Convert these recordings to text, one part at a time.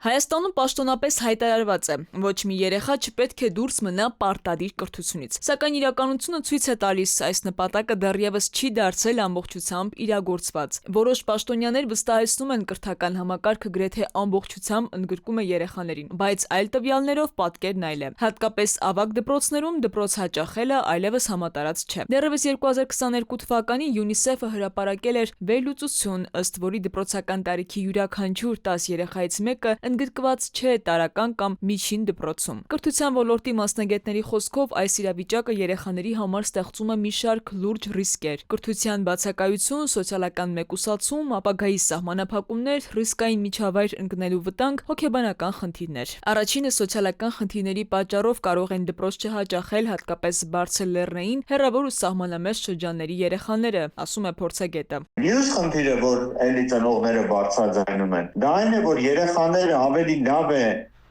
Հայաստանում պաշտոնապես հայտարարված է, ոչ մի երեխա չպետք է դուրս մնա պարտադիր կրթությունից։ Սակայն իրականությունը ցույց է տալիս, այս նպատակը դեռևս չի դարձել ամբողջությամբ իրագործված։ Որոշ պաշտոնյաներ վստահեցնում են կրթական համակարգը գրեթե ամբողջությամբ ընդգրկում է երեխաներին, բայց այլ տվյալներով պատկերն այլ է։ Հատկապես ավագ դպրոցներում դպրոց հաճախելը այլևս համատարած չէ։ Դեռևս 2022 թվականին UNICEF-ը հրապարակել էր վերլուծություն, ըստ որի դպրոցական տարիքի յուրաքանչյուր 10 երեխայից մեկը ընդգրկված չէ տարրական կամ միջին դպրոցում։ Կրթության ոլորտի մասնագետների խոսքով այս իրավիճակը երեխաների համար ստեղծում է մի շարք լուրջ ռիսկեր՝ կրթության բացակայություն, սոցիալական մեկուսացում, ապագայի սահմանափակումներ, ռիսկային միջավայր ընկնելու վտանգ, հոգեբանական խնդիրներ։ Առաջինը սոցիալական խնդիրների պատճառով կարող են դպրոց չհաճախել հատկապես բարձր լեռնային, հեռավոր ու սահմանամերձ շրջանների երեխաները, ասում է փորձագետը։ Մյուս խնդիրը, որ էլի ծնողները բարձրաձայնում են, դա այն է, որ երեխաները ավելի լավ է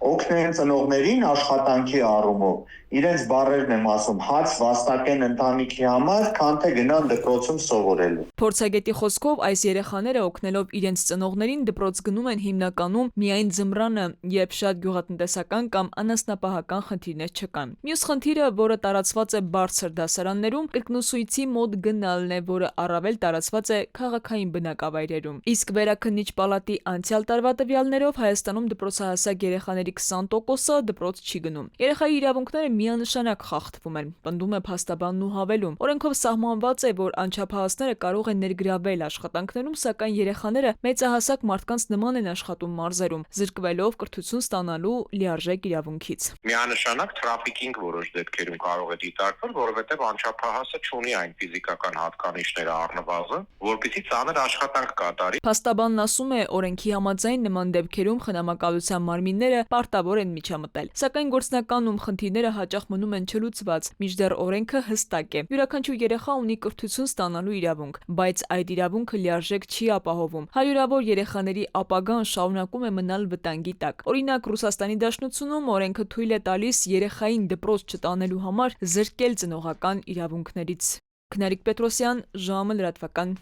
օգնեն ծնողներին աշխատանքի առումով, իրենց բառերն եմ ասում, հաց վաստակեն ընտանիքի համար, քան թե գնան դպրոցում սովորելու։ Փորձագետի խոսքով այս երեխաները օգնելով իրենց ծնողներին դպրոց գնում են հիմնականում միայն ձմռանը, երբ շատ գյուղատնտեսական կամ անասնապահական խնդիրներ չկան։ Մյուս խնդիրը, որը տարածված է բարձր դասարաններում, կրկնուսույցի մոտ գնալն է, որը առավել տարածված է քաղաքային բնակավայրերում։ Իսկ Վերաքննիչ պալատի անցյալ տարվա տվյալներով Հայաստանում դպրոցահասակ երեխաների 20%-ը դպրոց չի գնում։ Երեխայի իրավունքները միանշանակ խախտվում են, պնդում է փաստաբանն ու հավելում։ Օրենքով սահմանված է, որ անչափահասները կարող են ներգրավել աշխատանքներում, սակայն երեխաները մեծահասակ մարդկանց նման են աշխատում մարզերում, զրկվելով կրթություն ստանալու լիարժեք իրավունքից։ Միանշանակ թրաֆիկինգ որոշ դեպքերում կարող է դիտարկվել, որովհետև անչափահասը չունի այն ֆիզիկական հատկանիշները առնվազն, որպեսզի ծանր աշխատանք կատարի։ Փաստաբանն ասում է, օրենքի համաձայն նման դեպքերում խնամակալության մարմինները պարտավոր են միջամտել, սակայն գործնականում խնդիրները հաճախ մնում են չլուծված, մինչդեռ օրենքը հստակ է։ Յուրաքանչյուր երեխա ունի կրթություն ստանալու իրավունք, բայց այդ իրավունքը լիարժեք չի ապահովում։ Հարյուրավոր երեխաների ապագան շարունակում է մնալ վտանգի տակ։ Օրինակ, Ռուսաստանի Դաշնությունում օրենքը թույլ է տալիս երեխային դպրոց չտանելու համար զրկել ծնողական իրավունքներից։ Քնարիկ Պետրոսյան, ժամը լրատվական։